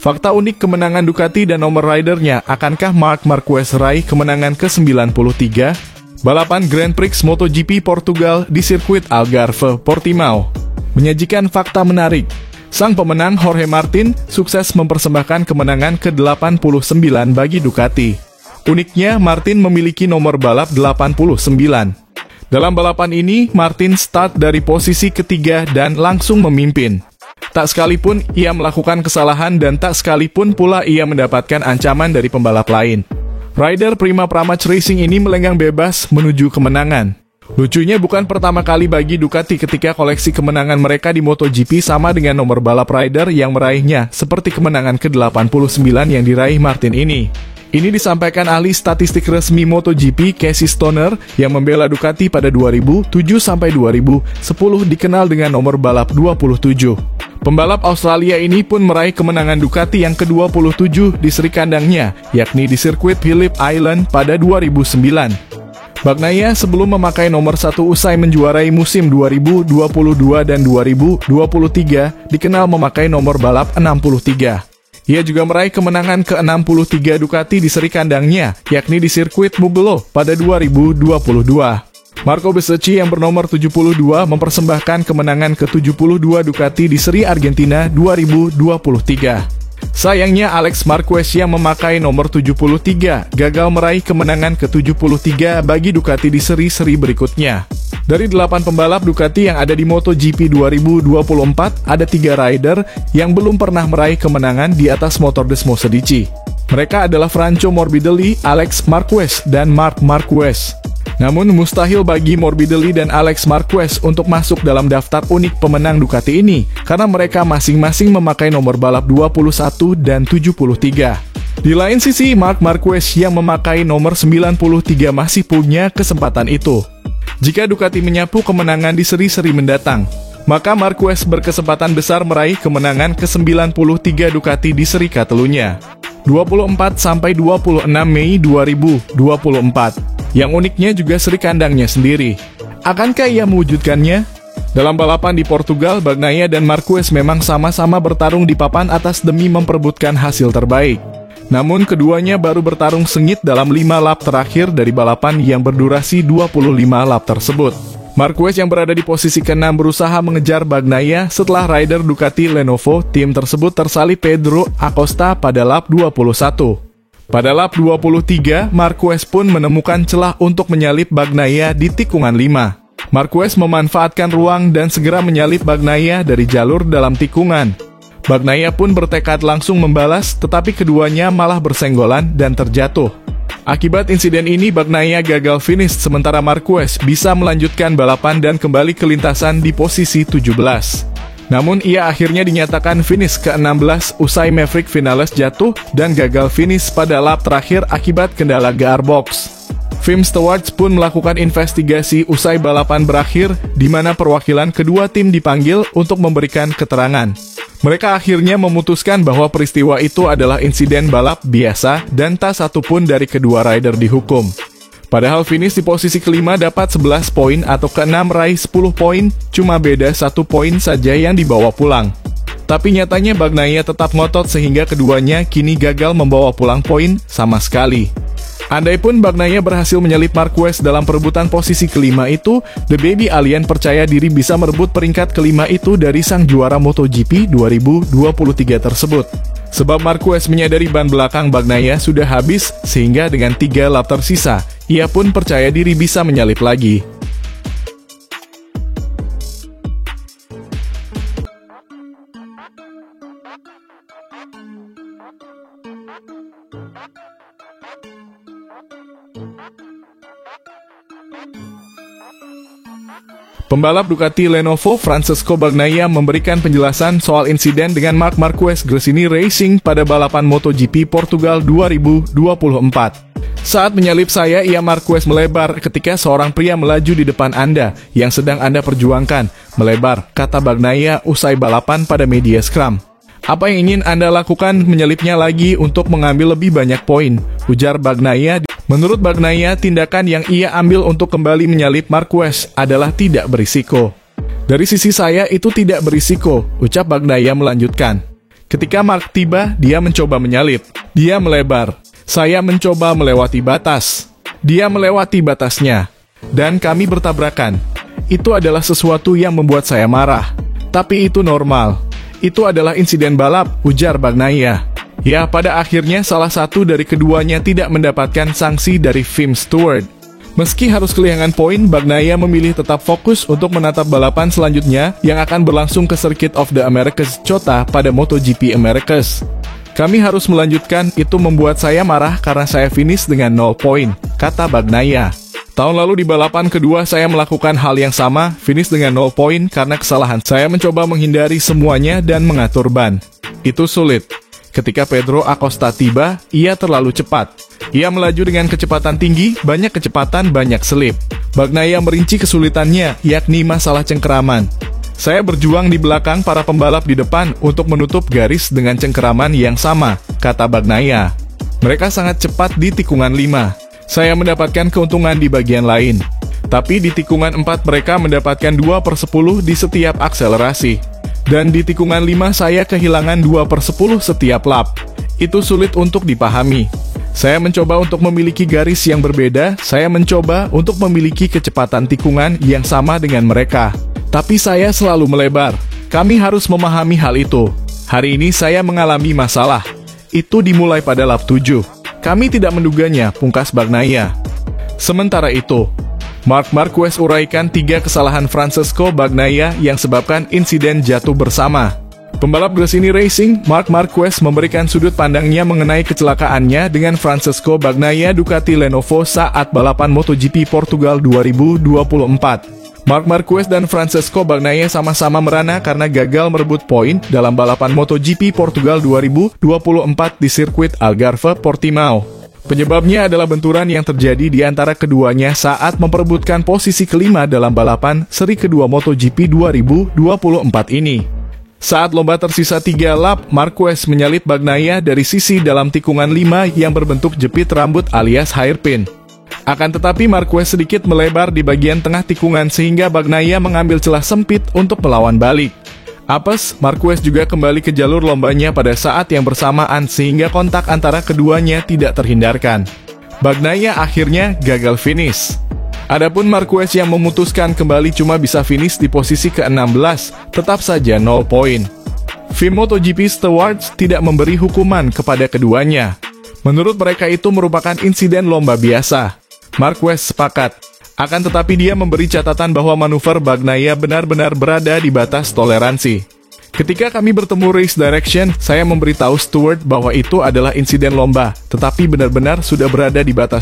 Fakta unik kemenangan Ducati dan nomor ridernya, akankah Marc Marquez raih kemenangan ke-93? Balapan Grand Prix MotoGP Portugal di sirkuit Algarve, Portimao menyajikan fakta menarik. Sang pemenang Jorge Martin sukses mempersembahkan kemenangan ke-89 bagi Ducati. Uniknya, Martin memiliki nomor balap 89. Dalam balapan ini, Martin start dari posisi ketiga dan langsung memimpin. Tak sekalipun ia melakukan kesalahan dan tak sekalipun pula ia mendapatkan ancaman dari pembalap lain. Rider Prima Pramac Racing ini melenggang bebas menuju kemenangan. Lucunya bukan pertama kali bagi Ducati ketika koleksi kemenangan mereka di MotoGP sama dengan nomor balap rider yang meraihnya, seperti kemenangan ke-89 yang diraih Martin ini. Ini disampaikan ahli statistik resmi MotoGP Casey Stoner yang membela Ducati pada 2007-2010 dikenal dengan nomor balap 27. Pembalap Australia ini pun meraih kemenangan Ducati yang ke-27 di seri kandangnya, yakni di sirkuit Phillip Island pada 2009. Bagnaia sebelum memakai nomor 1 usai menjuarai musim 2022 dan 2023 dikenal memakai nomor balap 63. Ia juga meraih kemenangan ke-63 Ducati di seri kandangnya, yakni di sirkuit Mugello pada 2022. Marco Bezzecchi yang bernomor 72 mempersembahkan kemenangan ke-72 Ducati di seri Argentina 2023. Sayangnya Alex Marquez yang memakai nomor 73 gagal meraih kemenangan ke-73 bagi Ducati di seri-seri berikutnya. Dari 8 pembalap Ducati yang ada di MotoGP 2024, ada 3 rider yang belum pernah meraih kemenangan di atas motor Desmo Sedici. Mereka adalah Franco Morbidelli, Alex Marquez, dan Marc Marquez. Namun mustahil bagi Morbidelli dan Alex Marquez untuk masuk dalam daftar unik pemenang Ducati ini, karena mereka masing-masing memakai nomor balap 21 dan 73. Di lain sisi, Marc Marquez yang memakai nomor 93 masih punya kesempatan itu. Jika Ducati menyapu kemenangan di seri-seri mendatang, maka Marquez berkesempatan besar meraih kemenangan ke-93 Ducati di seri Catalunya 24-26 Mei 2024. Yang uniknya juga seri kandangnya sendiri. Akankah ia mewujudkannya? Dalam balapan di Portugal, Bagnaia dan Marquez memang sama-sama bertarung di papan atas demi memperebutkan hasil terbaik. Namun keduanya baru bertarung sengit dalam 5 lap terakhir dari balapan yang berdurasi 25 lap tersebut. Marquez yang berada di posisi ke-6 berusaha mengejar Bagnaia setelah rider Ducati Lenovo tim tersebut tersalip Pedro Acosta pada lap 21. Pada lap 23, Marquez pun menemukan celah untuk menyalip Bagnaia di tikungan 5. Marquez memanfaatkan ruang dan segera menyalip Bagnaia dari jalur dalam tikungan. Bagnaia pun bertekad langsung membalas, tetapi keduanya malah bersenggolan dan terjatuh. Akibat insiden ini, Bagnaia gagal finish sementara Marquez bisa melanjutkan balapan dan kembali ke lintasan di posisi 17. Namun ia akhirnya dinyatakan finish ke-16 usai Maverick Vinales jatuh dan gagal finish pada lap terakhir akibat kendala gearbox. Fim Stewards pun melakukan investigasi usai balapan berakhir di mana perwakilan kedua tim dipanggil untuk memberikan keterangan. Mereka akhirnya memutuskan bahwa peristiwa itu adalah insiden balap biasa dan tak satupun dari kedua rider dihukum. Padahal finish di posisi kelima dapat 11 poin atau ke-6 raih 10 poin, cuma beda 1 poin saja yang dibawa pulang. Tapi nyatanya Bagnaia tetap ngotot sehingga keduanya kini gagal membawa pulang poin sama sekali. Andaipun Bagnaia berhasil menyalip Marquez dalam perebutan posisi kelima itu, The Baby Alien percaya diri bisa merebut peringkat kelima itu dari sang juara MotoGP 2023 tersebut. Sebab Marquez menyadari ban belakang Bagnaia sudah habis sehingga dengan 3 lap tersisa, ia pun percaya diri bisa menyalip lagi. Pembalap Ducati Lenovo Francesco Bagnaia memberikan penjelasan soal insiden dengan Marc Marquez Gresini Racing pada balapan MotoGP Portugal 2024. Saat menyalip saya, ia Marquez melebar ketika seorang pria melaju di depan Anda yang sedang Anda perjuangkan. Melebar, kata Bagnaia usai balapan pada media scrum. Apa yang ingin Anda lakukan menyelipnya lagi untuk mengambil lebih banyak poin, ujar Bagnaia. Menurut Bagnaia, tindakan yang ia ambil untuk kembali menyalip Marquez adalah tidak berisiko. Dari sisi saya itu tidak berisiko, ucap Bagnaia melanjutkan. Ketika Mark tiba, dia mencoba menyalip. Dia melebar. Saya mencoba melewati batas. Dia melewati batasnya. Dan kami bertabrakan. Itu adalah sesuatu yang membuat saya marah. Tapi itu normal. Itu adalah insiden balap, ujar Bagnaia. Ya, pada akhirnya salah satu dari keduanya tidak mendapatkan sanksi dari Tim Stewart. Meski harus kehilangan poin, Bagnaia memilih tetap fokus untuk menatap balapan selanjutnya yang akan berlangsung ke Circuit of the Americas COTA pada MotoGP Americas. Kami harus melanjutkan, itu membuat saya marah karena saya finish dengan 0 poin, kata Bagnaia. Tahun lalu di balapan kedua saya melakukan hal yang sama, finish dengan 0 poin karena kesalahan saya mencoba menghindari semuanya dan mengatur ban. Itu sulit. Ketika Pedro Acosta tiba, ia terlalu cepat. Ia melaju dengan kecepatan tinggi, banyak kecepatan, banyak selip. Bagnaia merinci kesulitannya, yakni masalah cengkeraman. Saya berjuang di belakang para pembalap di depan untuk menutup garis dengan cengkeraman yang sama, kata Bagnaia. Mereka sangat cepat di tikungan 5. Saya mendapatkan keuntungan di bagian lain. Tapi di tikungan 4 mereka mendapatkan 2/10 di setiap akselerasi. Dan di tikungan 5 saya kehilangan 2/10 setiap lap. Itu sulit untuk dipahami. Saya mencoba untuk memiliki garis yang berbeda, saya mencoba untuk memiliki kecepatan tikungan yang sama dengan mereka. Tapi saya selalu melebar. Kami harus memahami hal itu. Hari ini saya mengalami masalah. Itu dimulai pada lap 7. Kami tidak menduganya, pungkas Bagnaia. Sementara itu, Marc Marquez uraikan 3 kesalahan Francesco Bagnaia yang sebabkan insiden jatuh bersama. Pembalap Gresini Racing, Marc Marquez memberikan sudut pandangnya mengenai kecelakaannya dengan Francesco Bagnaia Ducati Lenovo saat balapan MotoGP Portugal 2024. Marc Marquez dan Francesco Bagnaia sama-sama merana karena gagal merebut poin dalam balapan MotoGP Portugal 2024 di sirkuit Algarve Portimao. Penyebabnya adalah benturan yang terjadi di antara keduanya saat memperebutkan posisi kelima dalam balapan seri kedua MotoGP 2024 ini. Saat lomba tersisa 3 lap, Marquez menyalip Bagnaia dari sisi dalam tikungan 5 yang berbentuk jepit rambut alias hairpin. Akan tetapi Marquez sedikit melebar di bagian tengah tikungan sehingga Bagnaia mengambil celah sempit untuk melawan balik. Apes, Marquez juga kembali ke jalur lombanya pada saat yang bersamaan sehingga kontak antara keduanya tidak terhindarkan. Bagnaia akhirnya gagal finish. Adapun Marquez yang memutuskan kembali cuma bisa finish di posisi ke-16, tetap saja 0 poin. FIM MotoGP Stewards tidak memberi hukuman kepada keduanya. Menurut mereka itu merupakan insiden lomba biasa. Marquez sepakat. Akan tetapi dia memberi catatan bahwa manuver Bagnaia benar-benar berada di batas toleransi. Ketika kami bertemu Race Direction, saya memberitahu Stewart bahwa itu adalah insiden lomba, tetapi benar-benar sudah berada di batas